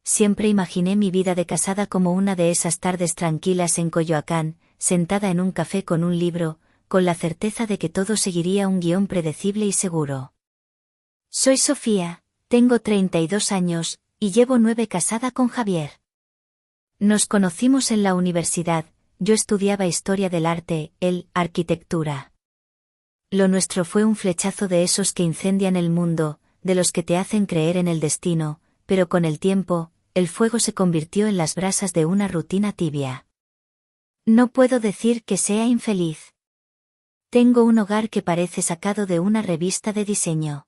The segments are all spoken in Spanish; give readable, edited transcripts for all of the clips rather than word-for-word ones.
siempre imaginé mi vida de casada como una de esas tardes tranquilas en Coyoacán, sentada en un café con un libro, con la certeza de que todo seguiría un guión predecible y seguro. Soy Sofía, tengo 32 años, y llevo 9 casada con Javier. Nos conocimos en la universidad, yo estudiaba historia del arte, él, arquitectura. Lo nuestro fue un flechazo de esos que incendian el mundo, de los que te hacen creer en el destino, pero con el tiempo, el fuego se convirtió en las brasas de una rutina tibia. No puedo decir que sea infeliz. Tengo un hogar que parece sacado de una revista de diseño.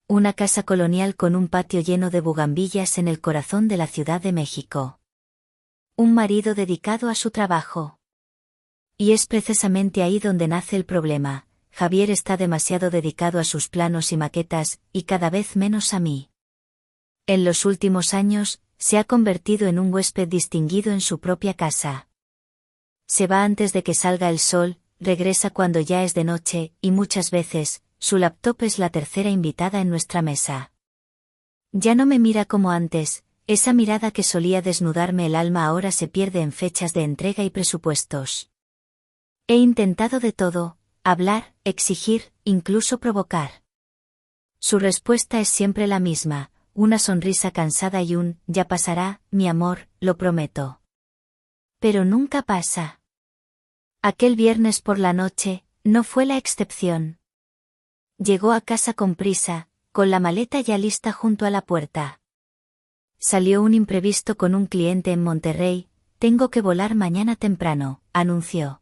Una casa colonial con un patio lleno de bugambillas en el corazón de la Ciudad de México. Un marido dedicado a su trabajo. Y es precisamente ahí donde nace el problema. Javier está demasiado dedicado a sus planos y maquetas, y cada vez menos a mí. En los últimos años, se ha convertido en un huésped distinguido en su propia casa. Se va antes de que salga el sol, regresa cuando ya es de noche, y muchas veces, su laptop es la tercera invitada en nuestra mesa. Ya no me mira como antes, esa mirada que solía desnudarme el alma ahora se pierde en fechas de entrega y presupuestos. He intentado de todo, hablar, exigir, incluso provocar. Su respuesta es siempre la misma, una sonrisa cansada y un, ya pasará, mi amor, lo prometo. Pero nunca pasa. Aquel viernes por la noche, no fue la excepción. Llegó a casa con prisa, con la maleta ya lista junto a la puerta. Salió un imprevisto con un cliente en Monterrey, tengo que volar mañana temprano, anunció.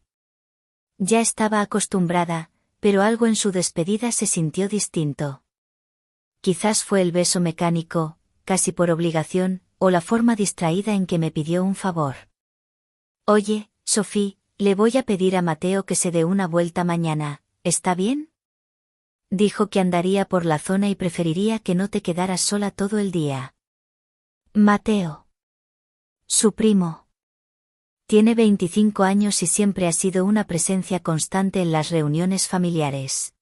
Ya estaba acostumbrada, pero algo en su despedida se sintió distinto. Quizás fue el beso mecánico, casi por obligación, o la forma distraída en que me pidió un favor. Oye, Sofía, le voy a pedir a Mateo que se dé una vuelta mañana, ¿está bien? Dijo que andaría por la zona y preferiría que no te quedaras sola todo el día. Mateo. Su primo. Tiene 25 años y siempre ha sido una presencia constante en las reuniones familiares.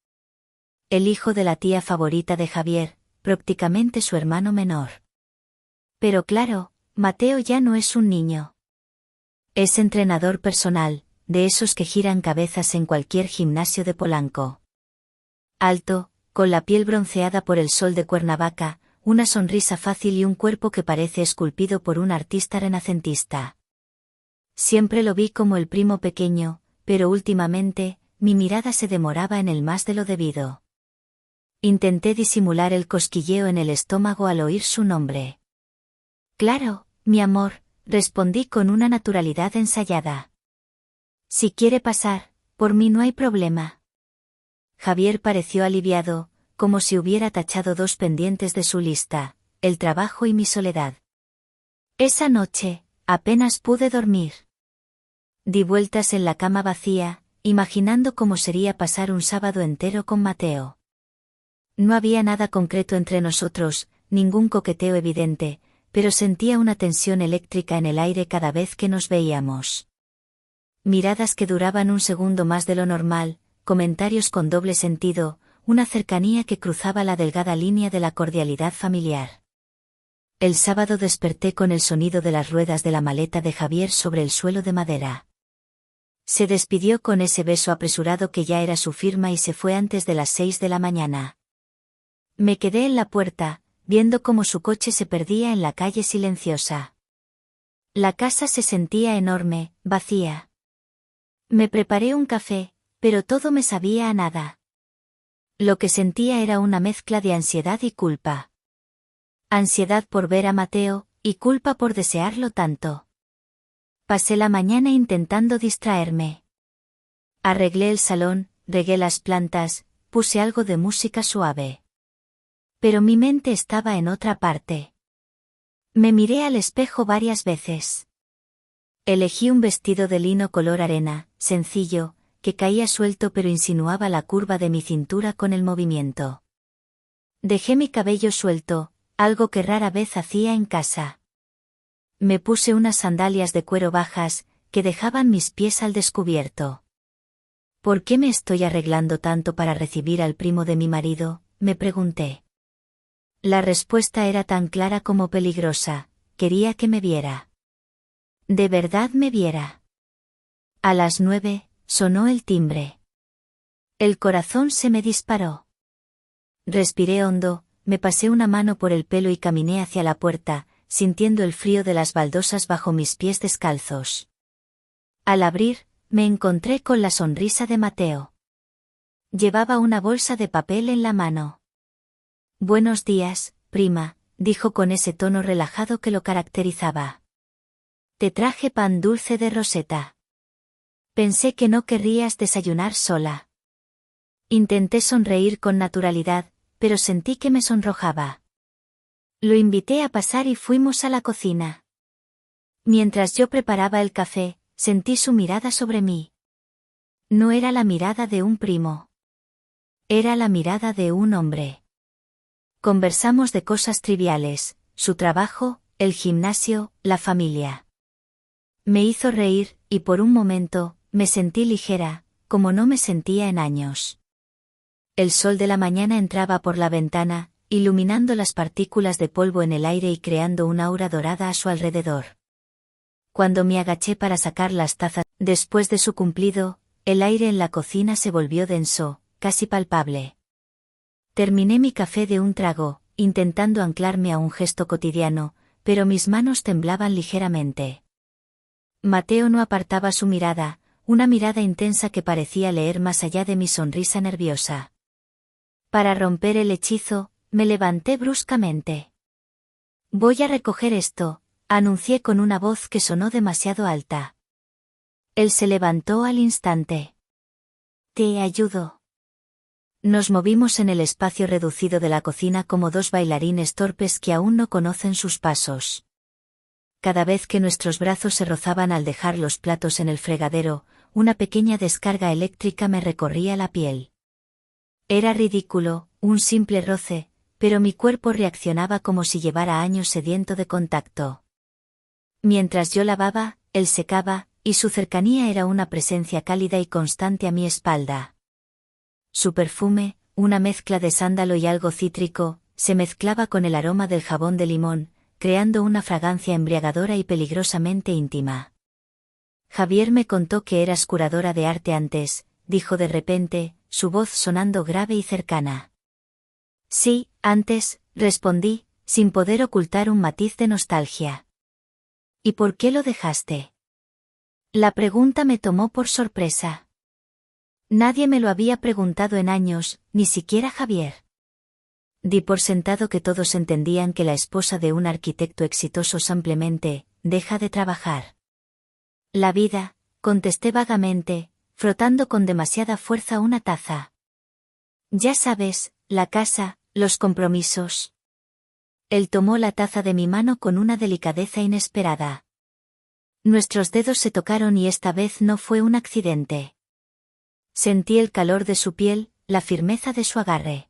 El hijo de la tía favorita de Javier, prácticamente su hermano menor. Pero claro, Mateo ya no es un niño. Es entrenador personal, de esos que giran cabezas en cualquier gimnasio de Polanco. Alto, con la piel bronceada por el sol de Cuernavaca, una sonrisa fácil y un cuerpo que parece esculpido por un artista renacentista. Siempre lo vi como el primo pequeño, pero últimamente, mi mirada se demoraba en él más de lo debido. Intenté disimular el cosquilleo en el estómago al oír su nombre. Claro, mi amor, respondí con una naturalidad ensayada. Si quiere pasar, por mí no hay problema. Javier pareció aliviado, como si hubiera tachado 2 pendientes de su lista, el trabajo y mi soledad. Esa noche, apenas pude dormir. Di vueltas en la cama vacía, imaginando cómo sería pasar un sábado entero con Mateo. No había nada concreto entre nosotros, ningún coqueteo evidente, pero sentía una tensión eléctrica en el aire cada vez que nos veíamos. Miradas que duraban un segundo más de lo normal, comentarios con doble sentido, una cercanía que cruzaba la delgada línea de la cordialidad familiar. El sábado desperté con el sonido de las ruedas de la maleta de Javier sobre el suelo de madera. Se despidió con ese beso apresurado que ya era su firma y se fue antes de las 6 de la mañana. Me quedé en la puerta, viendo cómo su coche se perdía en la calle silenciosa. La casa se sentía enorme, vacía. Me preparé un café, pero todo me sabía a nada. Lo que sentía era una mezcla de ansiedad y culpa. Ansiedad por ver a Mateo, y culpa por desearlo tanto. Pasé la mañana intentando distraerme. Arreglé el salón, regué las plantas, puse algo de música suave. Pero mi mente estaba en otra parte. Me miré al espejo varias veces. Elegí un vestido de lino color arena, sencillo, que caía suelto pero insinuaba la curva de mi cintura con el movimiento. Dejé mi cabello suelto, algo que rara vez hacía en casa. Me puse unas sandalias de cuero bajas, que dejaban mis pies al descubierto. ¿Por qué me estoy arreglando tanto para recibir al primo de mi marido?, me pregunté. La respuesta era tan clara como peligrosa, quería que me viera. De verdad me viera. A las 9, sonó el timbre. El corazón se me disparó. Respiré hondo, me pasé una mano por el pelo y caminé hacia la puerta, sintiendo el frío de las baldosas bajo mis pies descalzos. Al abrir, me encontré con la sonrisa de Mateo. Llevaba una bolsa de papel en la mano. Buenos días, prima, dijo con ese tono relajado que lo caracterizaba. Te traje pan dulce de Rosetta. Pensé que no querrías desayunar sola. Intenté sonreír con naturalidad, pero sentí que me sonrojaba. Lo invité a pasar y fuimos a la cocina. Mientras yo preparaba el café, sentí su mirada sobre mí. No era la mirada de un primo. Era la mirada de un hombre. Conversamos de cosas triviales, su trabajo, el gimnasio, la familia. Me hizo reír, y por un momento, me sentí ligera, como no me sentía en años. El sol de la mañana entraba por la ventana, iluminando las partículas de polvo en el aire y creando una aura dorada a su alrededor. Cuando me agaché para sacar las tazas, después de su cumplido, el aire en la cocina se volvió denso, casi palpable. Terminé mi café de un trago, intentando anclarme a un gesto cotidiano, pero mis manos temblaban ligeramente. Mateo no apartaba su mirada, una mirada intensa que parecía leer más allá de mi sonrisa nerviosa. Para romper el hechizo, me levanté bruscamente. Voy a recoger esto, anuncié con una voz que sonó demasiado alta. Él se levantó al instante. Te ayudo. Nos movimos en el espacio reducido de la cocina como dos bailarines torpes que aún no conocen sus pasos. Cada vez que nuestros brazos se rozaban al dejar los platos en el fregadero, una pequeña descarga eléctrica me recorría la piel. Era ridículo, un simple roce, pero mi cuerpo reaccionaba como si llevara años sediento de contacto. Mientras yo lavaba, él secaba, y su cercanía era una presencia cálida y constante a mi espalda. Su perfume, una mezcla de sándalo y algo cítrico, se mezclaba con el aroma del jabón de limón, creando una fragancia embriagadora y peligrosamente íntima. Javier me contó que eras curadora de arte antes, dijo de repente, su voz sonando grave y cercana. Sí, antes, respondí, sin poder ocultar un matiz de nostalgia. ¿Y por qué lo dejaste? La pregunta me tomó por sorpresa. Nadie me lo había preguntado en años, ni siquiera Javier. Di por sentado que todos entendían que la esposa de un arquitecto exitoso simplemente deja de trabajar. La vida, contesté vagamente, frotando con demasiada fuerza una taza. Ya sabes, la casa, los compromisos. Él tomó la taza de mi mano con una delicadeza inesperada. Nuestros dedos se tocaron y esta vez no fue un accidente. Sentí el calor de su piel, la firmeza de su agarre.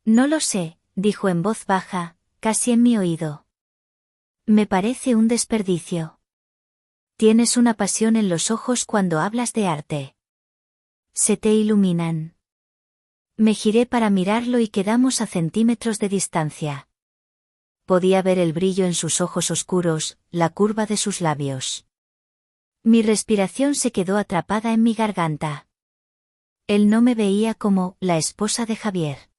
No lo sé, dijo en voz baja, casi en mi oído. Me parece un desperdicio. Tienes una pasión en los ojos cuando hablas de arte. Se te iluminan. Me giré para mirarlo y quedamos a centímetros de distancia. Podía ver el brillo en sus ojos oscuros, la curva de sus labios. Mi respiración se quedó atrapada en mi garganta. Él no me veía como la esposa de Javier.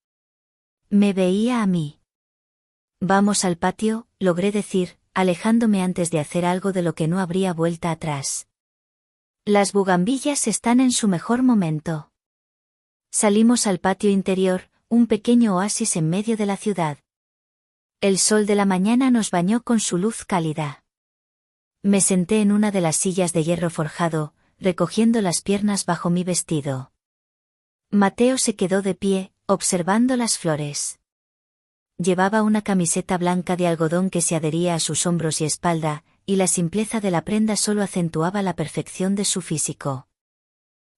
Me veía a mí. Vamos al patio, logré decir, alejándome antes de hacer algo de lo que no habría vuelta atrás. Las bugambillas están en su mejor momento. Salimos al patio interior, un pequeño oasis en medio de la ciudad. El sol de la mañana nos bañó con su luz cálida. Me senté en una de las sillas de hierro forjado, recogiendo las piernas bajo mi vestido. Mateo se quedó de pie, observando las flores. Llevaba una camiseta blanca de algodón que se adhería a sus hombros y espalda, y la simpleza de la prenda solo acentuaba la perfección de su físico.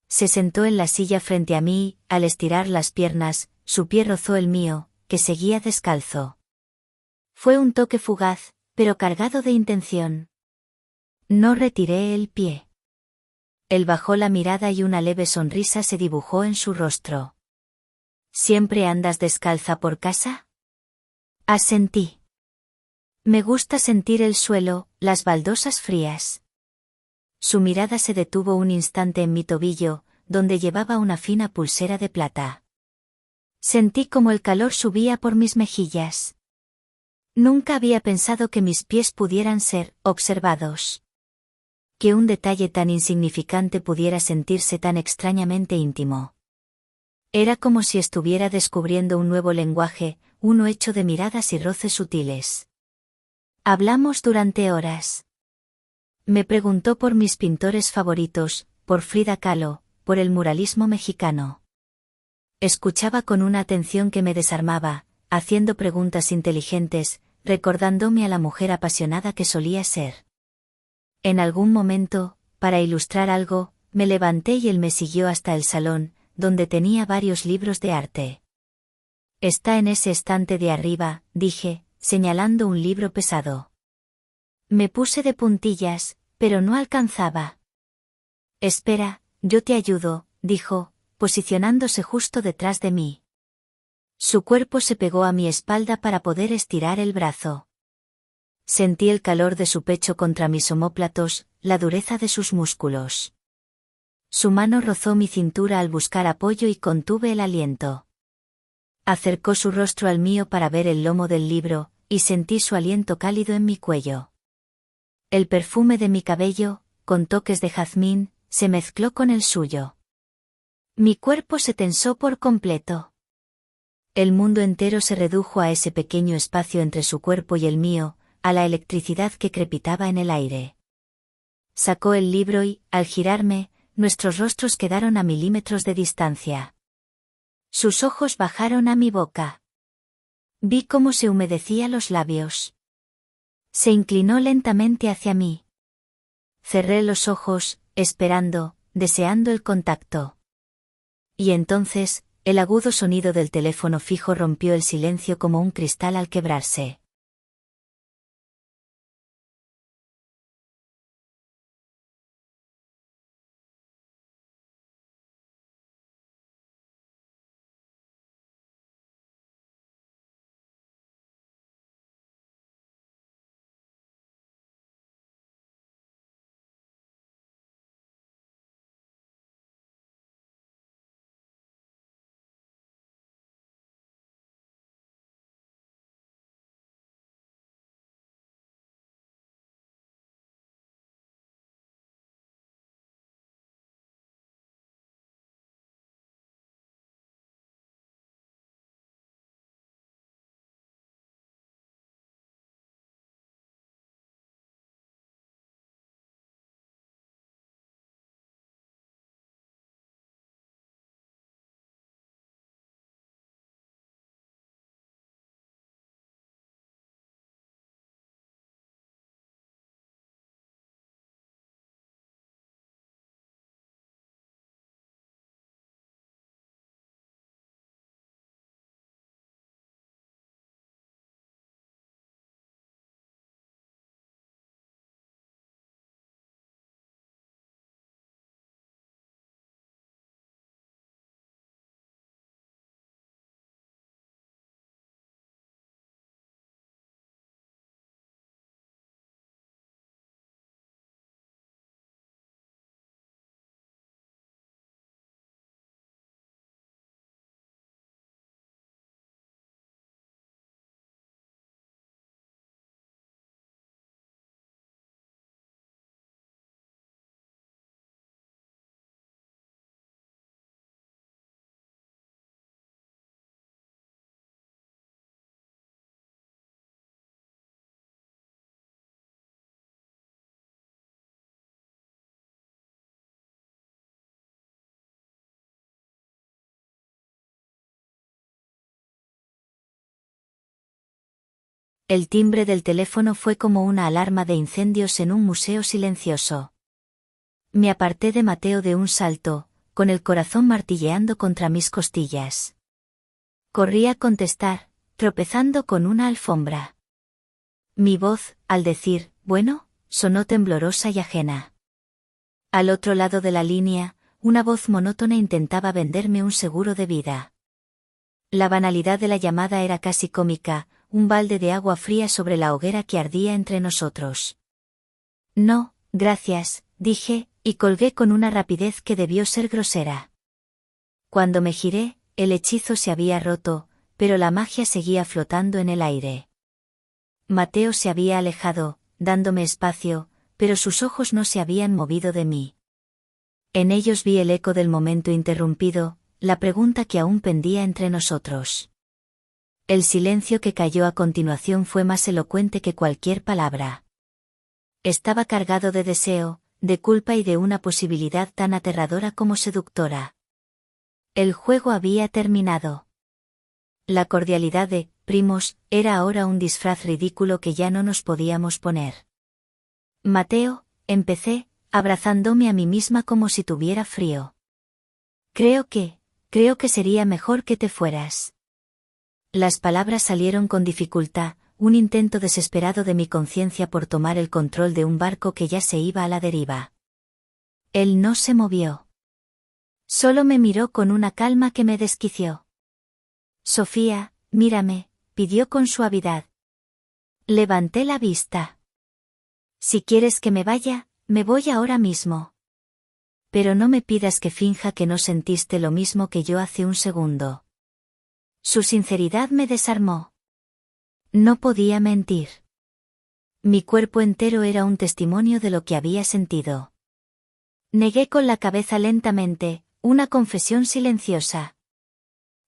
Se sentó en la silla frente a mí y, al estirar las piernas, su pie rozó el mío, que seguía descalzo. Fue un toque fugaz, pero cargado de intención. No retiré el pie. Él bajó la mirada y una leve sonrisa se dibujó en su rostro. ¿Siempre andas descalza por casa? Asentí. Me gusta sentir el suelo, las baldosas frías. Su mirada se detuvo un instante en mi tobillo, donde llevaba una fina pulsera de plata. Sentí como el calor subía por mis mejillas. Nunca había pensado que mis pies pudieran ser observados. Que un detalle tan insignificante pudiera sentirse tan extrañamente íntimo. Era como si estuviera descubriendo un nuevo lenguaje, uno hecho de miradas y roces sutiles. Hablamos durante horas. Me preguntó por mis pintores favoritos, por Frida Kahlo, por el muralismo mexicano. Escuchaba con una atención que me desarmaba, haciendo preguntas inteligentes, recordándome a la mujer apasionada que solía ser. En algún momento, para ilustrar algo, me levanté y él me siguió hasta el salón, donde tenía varios libros de arte. Está en ese estante de arriba, dije, señalando un libro pesado. Me puse de puntillas, pero no alcanzaba. Espera, yo te ayudo, dijo, posicionándose justo detrás de mí. Su cuerpo se pegó a mi espalda para poder estirar el brazo. Sentí el calor de su pecho contra mis omóplatos, la dureza de sus músculos. Su mano rozó mi cintura al buscar apoyo y contuve el aliento. Acercó su rostro al mío para ver el lomo del libro, y sentí su aliento cálido en mi cuello. El perfume de mi cabello, con toques de jazmín, se mezcló con el suyo. Mi cuerpo se tensó por completo. El mundo entero se redujo a ese pequeño espacio entre su cuerpo y el mío, a la electricidad que crepitaba en el aire. Sacó el libro y, al girarme, nuestros rostros quedaron a milímetros de distancia. Sus ojos bajaron a mi boca. Vi cómo se humedecía los labios. Se inclinó lentamente hacia mí. Cerré los ojos, esperando, deseando el contacto. Y entonces, el agudo sonido del teléfono fijo rompió el silencio como un cristal al quebrarse. El timbre del teléfono fue como una alarma de incendios en un museo silencioso. Me aparté de Mateo de un salto, con el corazón martilleando contra mis costillas. Corrí a contestar, tropezando con una alfombra. Mi voz, al decir, bueno, sonó temblorosa y ajena. Al otro lado de la línea, una voz monótona intentaba venderme un seguro de vida. La banalidad de la llamada era casi cómica, un balde de agua fría sobre la hoguera que ardía entre nosotros. No, gracias, dije, y colgué con una rapidez que debió ser grosera. Cuando me giré, el hechizo se había roto, pero la magia seguía flotando en el aire. Mateo se había alejado, dándome espacio, pero sus ojos no se habían movido de mí. En ellos vi el eco del momento interrumpido, la pregunta que aún pendía entre nosotros. El silencio que cayó a continuación fue más elocuente que cualquier palabra. Estaba cargado de deseo, de culpa y de una posibilidad tan aterradora como seductora. El juego había terminado. La cordialidad de primos era ahora un disfraz ridículo que ya no nos podíamos poner. Mateo, empecé, abrazándome a mí misma como si tuviera frío. Creo que sería mejor que te fueras. Las palabras salieron con dificultad, un intento desesperado de mi conciencia por tomar el control de un barco que ya se iba a la deriva. Él no se movió. Solo me miró con una calma que me desquició. Sofía, mírame, pidió con suavidad. Levanté la vista. Si quieres que me vaya, me voy ahora mismo. Pero no me pidas que finja que no sentiste lo mismo que yo hace un segundo. Su sinceridad me desarmó. No podía mentir. Mi cuerpo entero era un testimonio de lo que había sentido. Negué con la cabeza lentamente, una confesión silenciosa.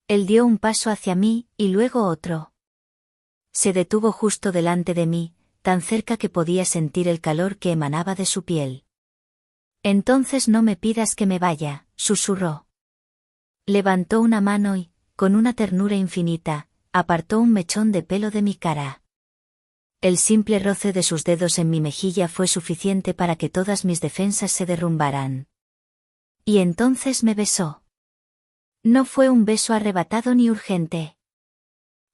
Él dio un paso hacia mí, y luego otro. Se detuvo justo delante de mí, tan cerca que podía sentir el calor que emanaba de su piel. Entonces no me pidas que me vaya, susurró. Levantó una mano y, con una ternura infinita, apartó un mechón de pelo de mi cara. El simple roce de sus dedos en mi mejilla fue suficiente para que todas mis defensas se derrumbaran. Y entonces me besó. No fue un beso arrebatado ni urgente.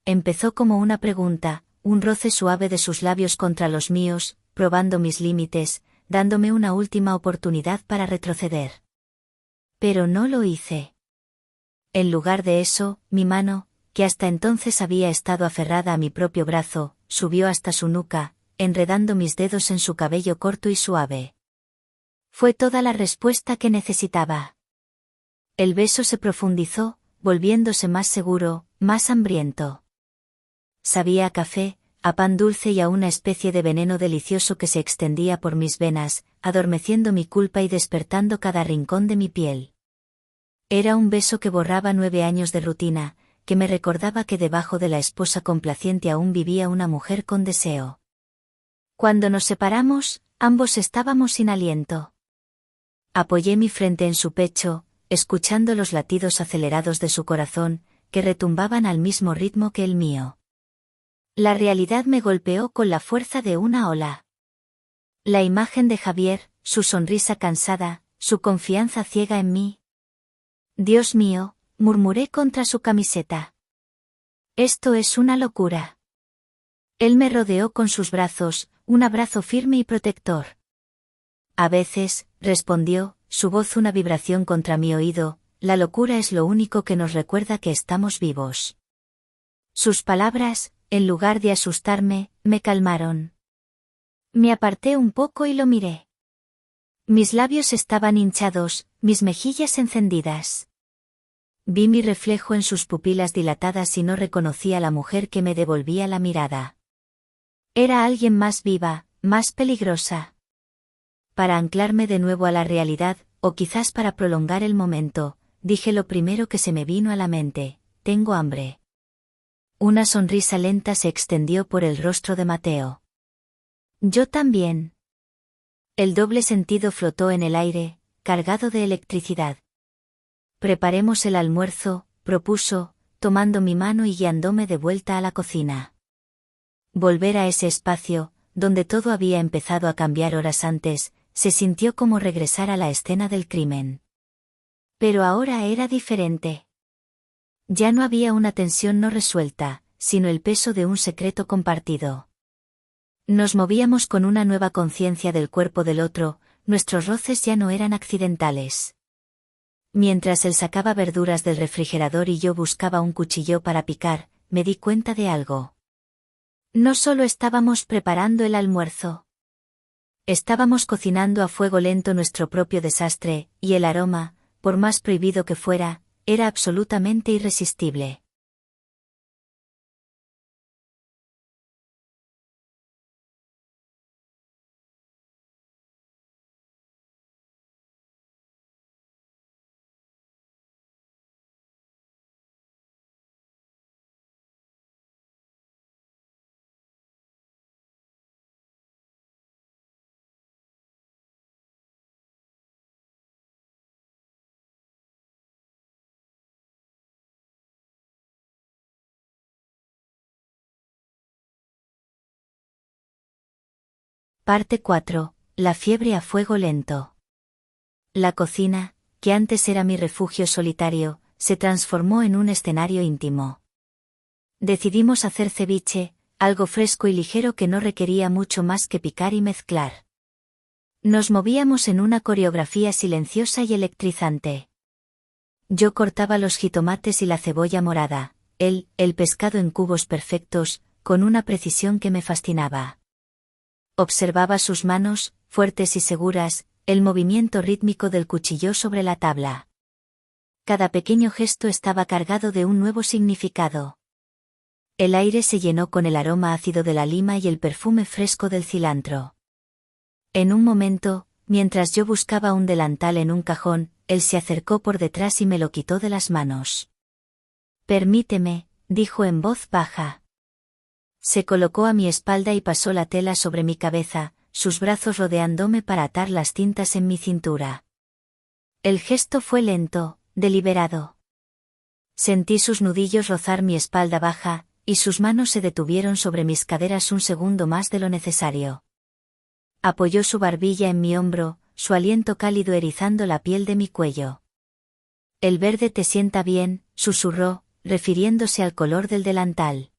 Empezó como una pregunta, un roce suave de sus labios contra los míos, probando mis límites, dándome una última oportunidad para retroceder. Pero no lo hice. En lugar de eso, mi mano, que hasta entonces había estado aferrada a mi propio brazo, subió hasta su nuca, enredando mis dedos en su cabello corto y suave. Fue toda la respuesta que necesitaba. El beso se profundizó, volviéndose más seguro, más hambriento. Sabía a café, a pan dulce y a una especie de veneno delicioso que se extendía por mis venas, adormeciendo mi culpa y despertando cada rincón de mi piel. Era un beso que borraba 9 años de rutina, que me recordaba que debajo de la esposa complaciente aún vivía una mujer con deseo. Cuando nos separamos, ambos estábamos sin aliento. Apoyé mi frente en su pecho, escuchando los latidos acelerados de su corazón, que retumbaban al mismo ritmo que el mío. La realidad me golpeó con la fuerza de una ola. La imagen de Javier, su sonrisa cansada, su confianza ciega en mí. Dios mío, murmuré contra su camiseta. Esto es una locura. Él me rodeó con sus brazos, un abrazo firme y protector. A veces, respondió, su voz una vibración contra mi oído, la locura es lo único que nos recuerda que estamos vivos. Sus palabras, en lugar de asustarme, me calmaron. Me aparté un poco y lo miré. Mis labios estaban hinchados, mis mejillas encendidas. Vi mi reflejo en sus pupilas dilatadas y no reconocí a la mujer que me devolvía la mirada. Era alguien más viva, más peligrosa. Para anclarme de nuevo a la realidad, o quizás para prolongar el momento, dije lo primero que se me vino a la mente: tengo hambre. Una sonrisa lenta se extendió por el rostro de Mateo. Yo también. El doble sentido flotó en el aire, cargado de electricidad. Preparemos el almuerzo, propuso, tomando mi mano y guiándome de vuelta a la cocina. Volver a ese espacio, donde todo había empezado a cambiar horas antes, se sintió como regresar a la escena del crimen. Pero ahora era diferente. Ya no había una tensión no resuelta, sino el peso de un secreto compartido. Nos movíamos con una nueva conciencia del cuerpo del otro, nuestros roces ya no eran accidentales. Mientras él sacaba verduras del refrigerador y yo buscaba un cuchillo para picar, me di cuenta de algo. No solo estábamos preparando el almuerzo. Estábamos cocinando a fuego lento nuestro propio desastre, y el aroma, por más prohibido que fuera, era absolutamente irresistible. Parte 4. La fiebre a fuego lento. La cocina, que antes era mi refugio solitario, se transformó en un escenario íntimo. Decidimos hacer ceviche, algo fresco y ligero que no requería mucho más que picar y mezclar. Nos movíamos en una coreografía silenciosa y electrizante. Yo cortaba los jitomates y la cebolla morada, él, el pescado en cubos perfectos, con una precisión que me fascinaba. Observaba sus manos, fuertes y seguras, el movimiento rítmico del cuchillo sobre la tabla. Cada pequeño gesto estaba cargado de un nuevo significado. El aire se llenó con el aroma ácido de la lima y el perfume fresco del cilantro. En un momento, mientras yo buscaba un delantal en un cajón, él se acercó por detrás y me lo quitó de las manos. Permíteme, dijo en voz baja. Se colocó a mi espalda y pasó la tela sobre mi cabeza, sus brazos rodeándome para atar las cintas en mi cintura. El gesto fue lento, deliberado. Sentí sus nudillos rozar mi espalda baja, y sus manos se detuvieron sobre mis caderas un segundo más de lo necesario. Apoyó su barbilla en mi hombro, su aliento cálido erizando la piel de mi cuello. El verde te sienta bien, susurró, refiriéndose al color del delantal.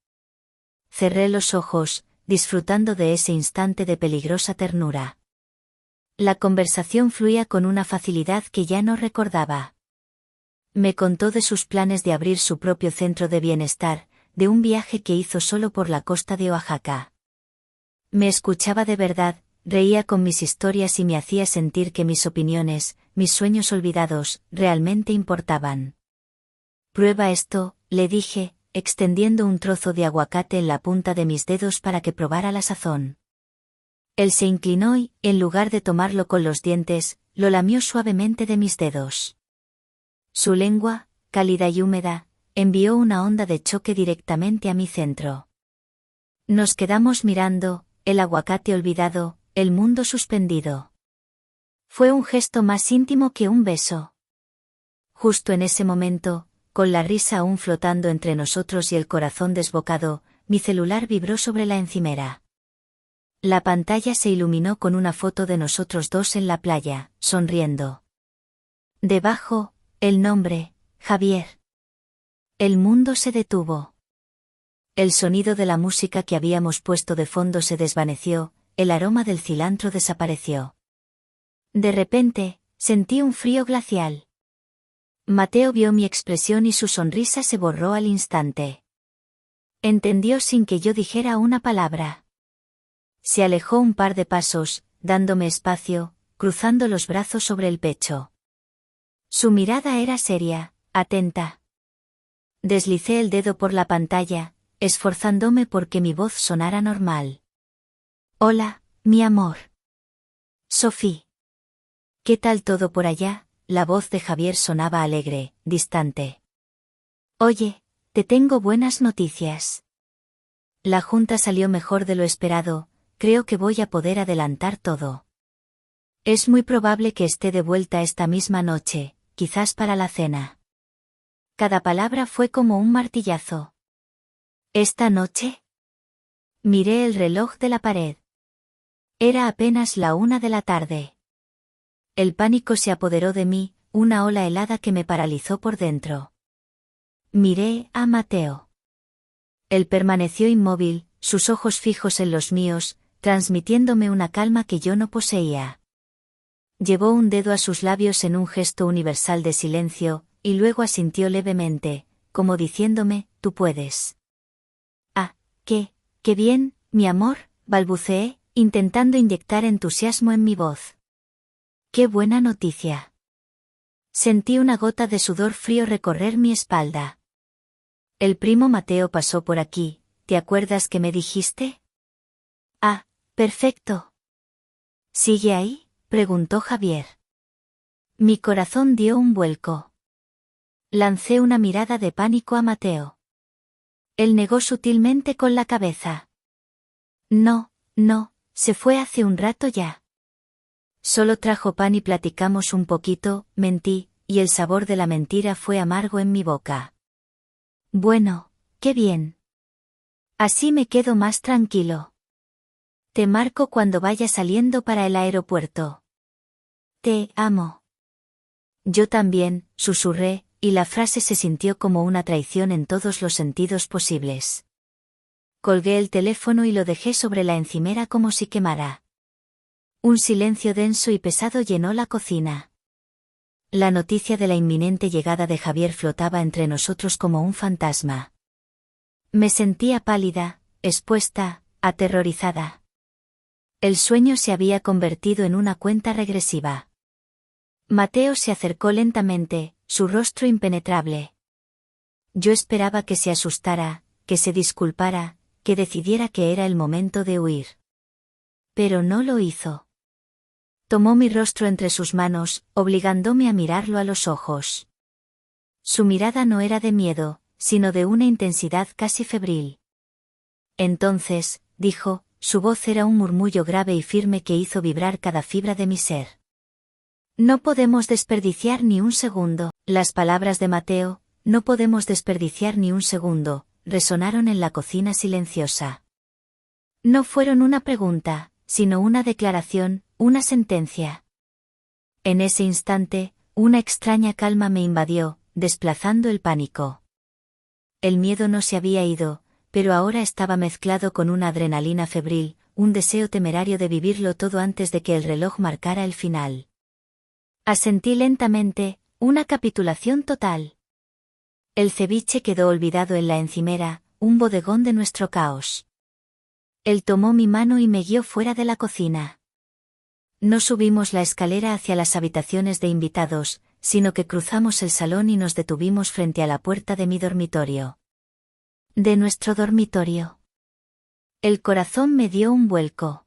Cerré los ojos, disfrutando de ese instante de peligrosa ternura. La conversación fluía con una facilidad que ya no recordaba. Me contó de sus planes de abrir su propio centro de bienestar, de un viaje que hizo solo por la costa de Oaxaca. Me escuchaba de verdad, reía con mis historias y me hacía sentir que mis opiniones, mis sueños olvidados, realmente importaban. Prueba esto, le dije, extendiendo un trozo de aguacate en la punta de mis dedos para que probara la sazón. Él se inclinó y, en lugar de tomarlo con los dientes, lo lamió suavemente de mis dedos. Su lengua, cálida y húmeda, envió una onda de choque directamente a mi centro. Nos quedamos mirando, el aguacate olvidado, el mundo suspendido. Fue un gesto más íntimo que un beso. Justo en ese momento, con la risa aún flotando entre nosotros y el corazón desbocado, mi celular vibró sobre la encimera. La pantalla se iluminó con una foto de nosotros dos en la playa, sonriendo. Debajo, el nombre, Javier. El mundo se detuvo. El sonido de la música que habíamos puesto de fondo se desvaneció, el aroma del cilantro desapareció. De repente, sentí un frío glacial. Mateo vio mi expresión y su sonrisa se borró al instante. Entendió sin que yo dijera una palabra. Se alejó un par de pasos, dándome espacio, cruzando los brazos sobre el pecho. Su mirada era seria, atenta. Deslicé el dedo por la pantalla, esforzándome porque mi voz sonara normal. Hola, mi amor. Sophie. ¿Qué tal todo por allá? La voz de Javier sonaba alegre, distante. Oye, te tengo buenas noticias. La junta salió mejor de lo esperado, creo que voy a poder adelantar todo. Es muy probable que esté de vuelta esta misma noche, quizás para la cena. Cada palabra fue como un martillazo. ¿Esta noche? Miré el reloj de la pared. Era apenas la 1 de la tarde. El pánico se apoderó de mí, una ola helada que me paralizó por dentro. Miré a Mateo. Él permaneció inmóvil, sus ojos fijos en los míos, transmitiéndome una calma que yo no poseía. Llevó un dedo a sus labios en un gesto universal de silencio, y luego asintió levemente, como diciéndome, tú puedes. Ah, Qué bien, mi amor, balbuceé, intentando inyectar entusiasmo en mi voz. Qué buena noticia. Sentí una gota de sudor frío recorrer mi espalda. El primo Mateo pasó por aquí, ¿te acuerdas que me dijiste? Ah, perfecto. ¿Sigue ahí?, preguntó Javier. Mi corazón dio un vuelco. Lancé una mirada de pánico a Mateo. Él negó sutilmente con la cabeza. No, se fue hace un rato ya. Solo trajo pan y platicamos un poquito, mentí, y el sabor de la mentira fue amargo en mi boca. Bueno, qué bien. Así me quedo más tranquilo. Te marco cuando vaya saliendo para el aeropuerto. Te amo. Yo también, susurré, y la frase se sintió como una traición en todos los sentidos posibles. Colgué el teléfono y lo dejé sobre la encimera como si quemara. Un silencio denso y pesado llenó la cocina. La noticia de la inminente llegada de Javier flotaba entre nosotros como un fantasma. Me sentía pálida, expuesta, aterrorizada. El sueño se había convertido en una cuenta regresiva. Mateo se acercó lentamente, su rostro impenetrable. Yo esperaba que se asustara, que se disculpara, que decidiera que era el momento de huir. Pero no lo hizo. Tomó mi rostro entre sus manos, obligándome a mirarlo a los ojos. Su mirada no era de miedo, sino de una intensidad casi febril. Entonces, dijo, su voz era un murmullo grave y firme que hizo vibrar cada fibra de mi ser. No podemos desperdiciar ni un segundo. Las palabras de Mateo, no podemos desperdiciar ni un segundo, resonaron en la cocina silenciosa. No fueron una pregunta, sino una declaración, una sentencia. En ese instante, una extraña calma me invadió, desplazando el pánico. El miedo no se había ido, pero ahora estaba mezclado con una adrenalina febril, un deseo temerario de vivirlo todo antes de que el reloj marcara el final. Asentí lentamente, una capitulación total. El ceviche quedó olvidado en la encimera, un bodegón de nuestro caos. Él tomó mi mano y me guió fuera de la cocina. No subimos la escalera hacia las habitaciones de invitados, sino que cruzamos el salón y nos detuvimos frente a la puerta de mi dormitorio. De nuestro dormitorio. El corazón me dio un vuelco.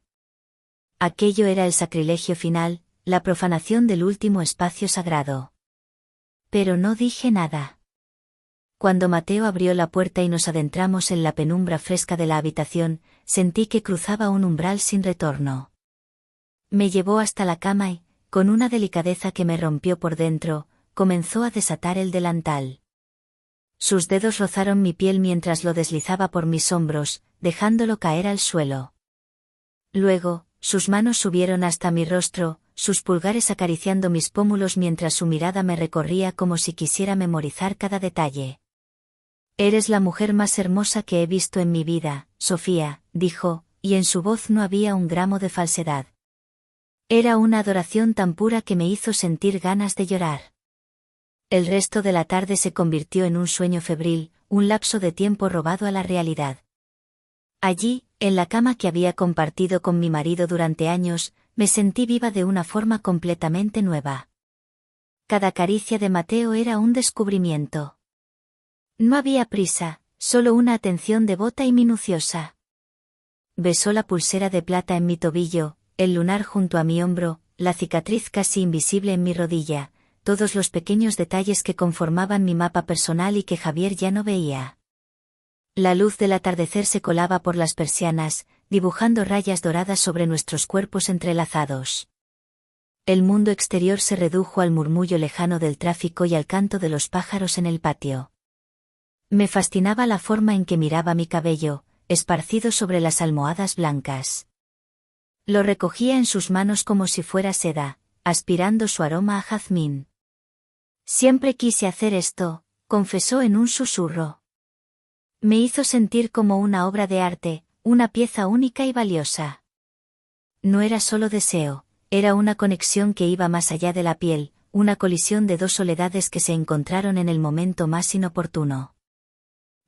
Aquello era el sacrilegio final, la profanación del último espacio sagrado. Pero no dije nada. Cuando Mateo abrió la puerta y nos adentramos en la penumbra fresca de la habitación, sentí que cruzaba un umbral sin retorno. Me llevó hasta la cama y, con una delicadeza que me rompió por dentro, comenzó a desatar el delantal. Sus dedos rozaron mi piel mientras lo deslizaba por mis hombros, dejándolo caer al suelo. Luego, sus manos subieron hasta mi rostro, sus pulgares acariciando mis pómulos mientras su mirada me recorría como si quisiera memorizar cada detalle. Eres la mujer más hermosa que he visto en mi vida, Sofía, dijo, y en su voz no había un gramo de falsedad. Era una adoración tan pura que me hizo sentir ganas de llorar. El resto de la tarde se convirtió en un sueño febril, un lapso de tiempo robado a la realidad. Allí, en la cama que había compartido con mi marido durante años, me sentí viva de una forma completamente nueva. Cada caricia de Mateo era un descubrimiento. No había prisa, solo una atención devota y minuciosa. Besó la pulsera de plata en mi tobillo, el lunar junto a mi hombro, la cicatriz casi invisible en mi rodilla, todos los pequeños detalles que conformaban mi mapa personal y que Javier ya no veía. La luz del atardecer se colaba por las persianas, dibujando rayas doradas sobre nuestros cuerpos entrelazados. El mundo exterior se redujo al murmullo lejano del tráfico y al canto de los pájaros en el patio. Me fascinaba la forma en que miraba mi cabello, esparcido sobre las almohadas blancas. Lo recogía en sus manos como si fuera seda, aspirando su aroma a jazmín. Siempre quise hacer esto, confesó en un susurro. Me hizo sentir como una obra de arte, una pieza única y valiosa. No era solo deseo, era una conexión que iba más allá de la piel, una colisión de dos soledades que se encontraron en el momento más inoportuno.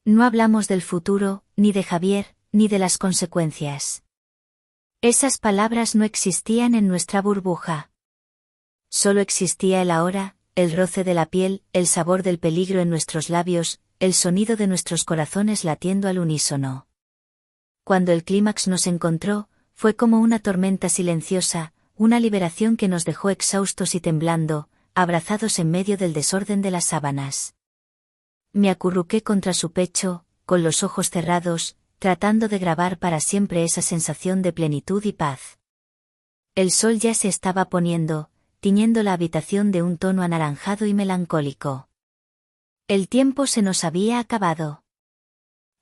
No hablamos del futuro, ni de Javier, ni de las consecuencias. Esas palabras no existían en nuestra burbuja. Solo existía el ahora, el roce de la piel, el sabor del peligro en nuestros labios, el sonido de nuestros corazones latiendo al unísono. Cuando el clímax nos encontró, fue como una tormenta silenciosa, una liberación que nos dejó exhaustos y temblando, abrazados en medio del desorden de las sábanas. Me acurruqué contra su pecho, con los ojos cerrados, tratando de grabar para siempre esa sensación de plenitud y paz. El sol ya se estaba poniendo, tiñendo la habitación de un tono anaranjado y melancólico. El tiempo se nos había acabado.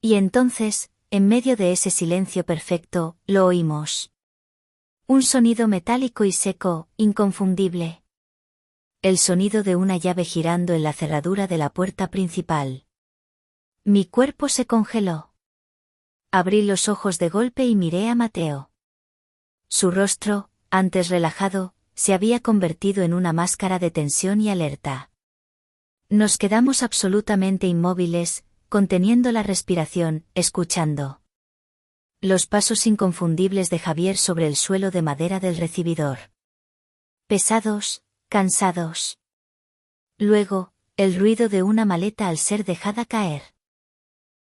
Y entonces, en medio de ese silencio perfecto, lo oímos. Un sonido metálico y seco, inconfundible. El sonido de una llave girando en la cerradura de la puerta principal. Mi cuerpo se congeló. Abrí los ojos de golpe y miré a Mateo. Su rostro, antes relajado, se había convertido en una máscara de tensión y alerta. Nos quedamos absolutamente inmóviles, conteniendo la respiración, escuchando los pasos inconfundibles de Javier sobre el suelo de madera del recibidor. Pesados, cansados. Luego, el ruido de una maleta al ser dejada caer.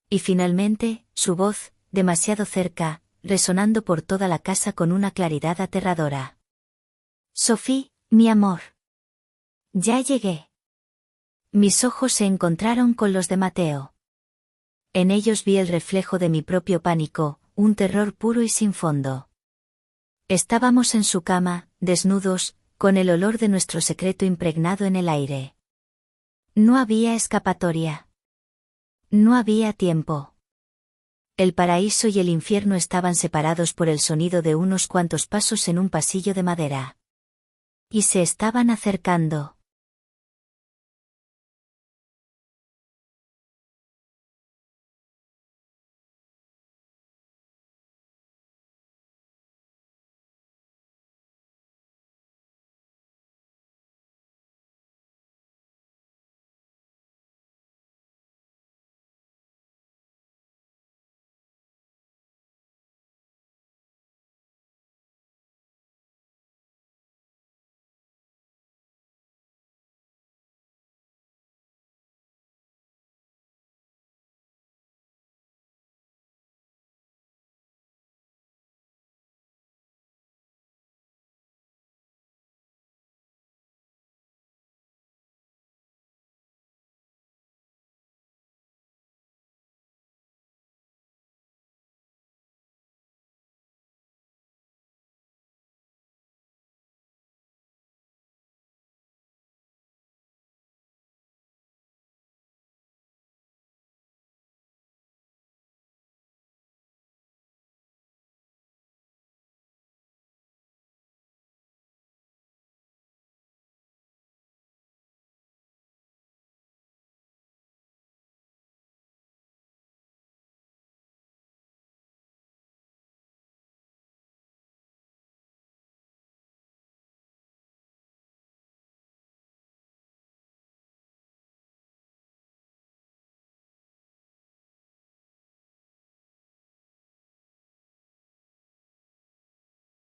Y finalmente, su voz, demasiado cerca, resonando por toda la casa con una claridad aterradora. Sophie, mi amor. Ya llegué. Mis ojos se encontraron con los de Mateo. En ellos vi el reflejo de mi propio pánico, un terror puro y sin fondo. Estábamos en su cama, desnudos, con el olor de nuestro secreto impregnado en el aire. No había escapatoria. No había tiempo. El paraíso y el infierno estaban separados por el sonido de unos cuantos pasos en un pasillo de madera. Y se estaban acercando.